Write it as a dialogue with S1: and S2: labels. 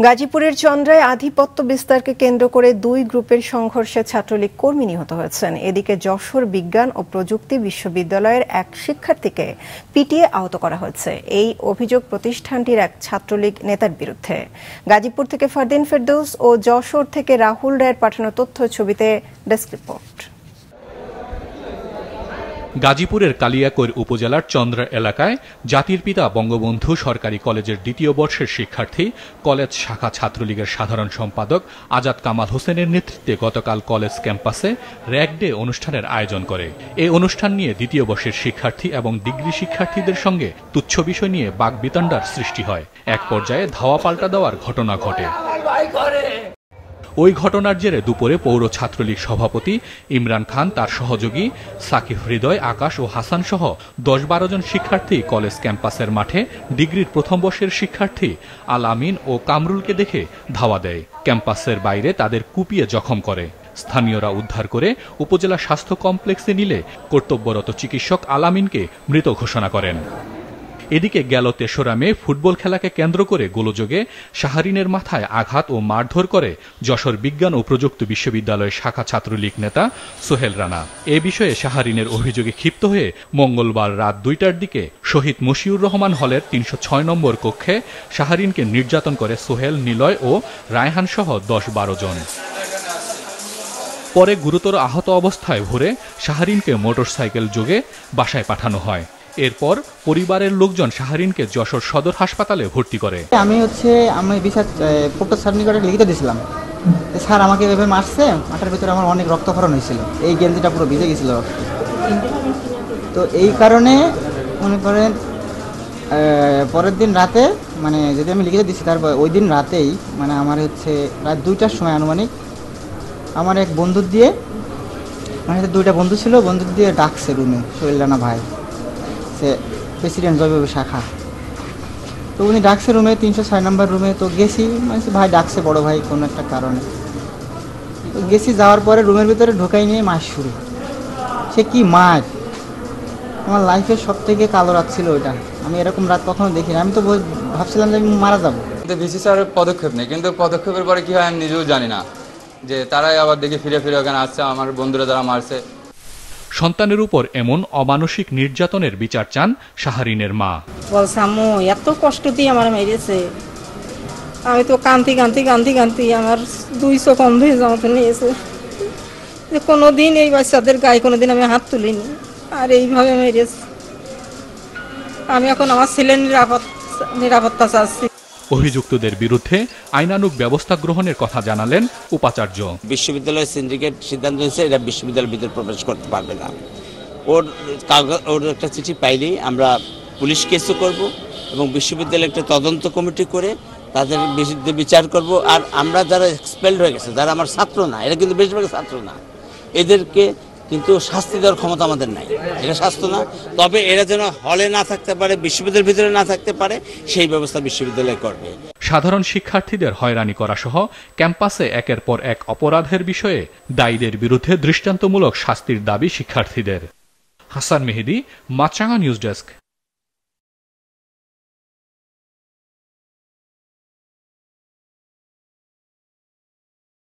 S1: গাজীপুরের চন্দ্রায় আধিপত্য বিস্তারকে কেন্দ্র করে দুই গ্রুপের সংঘর্ষে ছাত্রলীগ কর্মী নিহত হয়েছেন। এদিকে যশোর বিজ্ঞান ও প্রযুক্তি বিশ্ববিদ্যালয়ের এক শিক্ষার্থীকে পিটিয়ে আহত করা হয়েছে। এই অভিযোগ প্রতিষ্ঠানটির এক ছাত্রলীগ নেতার বিরুদ্ধে। গাজীপুর থেকে ফারদিন ফেরদৌস ও যশোর থেকে রাহুল রায়ের পাঠানো তথ্য ছবিতে ডেস্ক রিপোর্ট।
S2: গাজীপুরের কালিয়াকৈর উপজেলার চন্দ্রা এলাকায় জাতির পিতা বঙ্গবন্ধু সরকারি কলেজের দ্বিতীয় বর্ষের শিক্ষার্থী কলেজ শাখা ছাত্রলীগের সাধারণ সম্পাদক আজাদ কামাল হোসেনের নেতৃত্বে গতকাল কলেজ ক্যাম্পাসে র্যাগ ডে অনুষ্ঠানের আয়োজন করে। এই অনুষ্ঠান নিয়ে দ্বিতীয় বর্ষের শিক্ষার্থী এবং ডিগ্রি শিক্ষার্থীদের সঙ্গে তুচ্ছ বিষয় নিয়ে বাকবিতণ্ডার সৃষ্টি হয়। এক পর্যায়ে ধাওয়া পাল্টা দেওয়ার ঘটনা ঘটে। ওই ঘটনার জেরে দুপুরে পৌর ছাত্রলীগ সভাপতি ইমরান খান, তার সহযোগী সাকিব হৃদয়, আকাশ ও হাসান সহ ১০-১২ জন শিক্ষার্থী কলেজ ক্যাম্পাসের মাঠে ডিগ্রির প্রথম বর্ষের শিক্ষার্থী আল আমিন ও কামরুলকে দেখে ধাওয়া দেয়। ক্যাম্পাসের বাইরে তাদের কুপিয়ে জখম করে। স্থানীয়রা উদ্ধার করে উপজেলা স্বাস্থ্য কমপ্লেক্সে নিলে কর্তব্যরত চিকিৎসক আল আমিনকে মৃত ঘোষণা করেন। এদিকে গেল ৩রা মে ফুটবল খেলাকে কেন্দ্র করে গোলযোগে শাহরিনের মাথায় আঘাত ও মারধর করে যশোর বিজ্ঞান ও প্রযুক্তি বিশ্ববিদ্যালয়ের শাখা ছাত্রলীগ নেতা সোহেল রানা। এ বিষয়ে শাহরিনের অভিযোগে ক্ষিপ্ত হয়ে মঙ্গলবার রাত ২টার দিকে শহীদ মশিউর রহমান হলের ৩০৬ নম্বর কক্ষে শাহরিনকে নির্যাতন করে সোহেল, নিলয় ও রায়হান সহ ১০-১২ জন। পরে গুরুতর আহত অবস্থায় ভোরে শাহরিনকে মোটরসাইকেল যোগে বাসায় পাঠানো হয়। এরপর পরিবারের লোকজন শাহরিনকে যশোর সদর হাসপাতালে ভর্তি করে।
S3: আমি বিচার প্রক্টর স্যার নিকটে লিখিত দিয়েছিলাম, স্যার আমাকে এভাবে মারছে, মাথার ভিতরে আমার অনেক রক্তক্ষরণ হয়েছিল, এই গেঞ্জিটা পুরো ভিজে গেছিল। তো এই কারণে মনে করেন পরের দিন রাতে, মানে যদি আমি লিখিত দিচ্ছি তারপর ওই দিন রাতেই, মানে আমার রাত ২টার সময় আনুমানিক আমার এক বন্ধু দিয়ে, মানে ২টা বন্ধু ছিল, বন্ধু দিয়ে ডাকছে রুমে সোহেল রানা ভাই, সে প্রেসিডেন্ট জয়বাবু শাখা। তো উনি ডাকছে রুমে, ৩০৬ নম্বর রুমে। তো গেছি, মানে ভাই ডাকছে বড় ভাই কোনো একটা কারণে। তো গেছি, যাওয়ার পরে রুমের ভিতরে ঢোকাই নিয়ে মার শুরু। সে কি মার, আমার লাইফের সব থেকে কালো রাত ছিল ওইটা। আমি এরকম রাত কখনো দেখিনি। আমি তো ভাবছিলাম যে আমি মারা যাবো।
S4: ভিসি স্যারের পদক্ষেপ নেই, কিন্তু পদক্ষেপের পরে কি হয় আমি নিজেও জানি না, যে তারাই আবার দেখে ফিরে ফিরে ওখানে আসছে, আমার বন্ধুরা যারা মারছে।
S2: সন্তানের উপর এমন অমানসিক নির্যাতনের বিচার চান শাহরিনের মা।
S5: বলছে আম্মু এত কষ্ট দিয়ে আমার মেরেছে, আমি তো কান্তি আমার ২ চোখ অন্ধ হয়ে যাওয়া নিয়েছে। যে কোনোদিন এই বাচ্চাদের গায়ে কোনোদিন আমি হাত তুলিনি, আর এইভাবে মেরেছে। আমি এখন আমার ছেলের নিরাপত্তা চাচ্ছি।
S2: অভিযুক্তদের বিরুদ্ধে আইনানুগ ব্যবস্থা গ্রহণের কথা জানালেন উপাচার্য।
S6: বিশ্ববিদ্যালয়ের সিন্ডিকেট সিদ্ধান্ত নিয়েছে এটা বিশ্ববিদ্যালয়ের ভিতরে প্রবেশ করতে পারবে না। ওর একটা চিঠি পাইলেই আমরা পুলিশ কেসও করব এবং বিশ্ববিদ্যালয়ে একটা তদন্ত কমিটি করে তাদের বিরুদ্ধে বিচার করব। আর আমরা যারা এক্সপেলড হয়ে গেছে, যারা আমার ছাত্র না, এরা কিন্তু বেশিরভাগ ছাত্র না, এদেরকে কিন্তু শাস্তি দেওয়ার ক্ষমতা আমাদের নাই, এটা শাস্তি না। তবে এরা যেন হলে না থাকতে পারে, বিশ্ববিদ্যালয়ের ভিতরে না থাকতে পারে, সেই ব্যবস্থা বিশ্ববিদ্যালয় করবে।
S2: সাধারণ শিক্ষার্থীদের হয়রানি করা সহ ক্যাম্পাসে একের পর এক অপরাধের বিষয়ে দায়ীদের বিরুদ্ধে দৃষ্টান্তমূলক শাস্তির দাবি শিক্ষার্থীদের। হাসান মেহেদী, মাছরাঙা নিউজ ডেস্ক।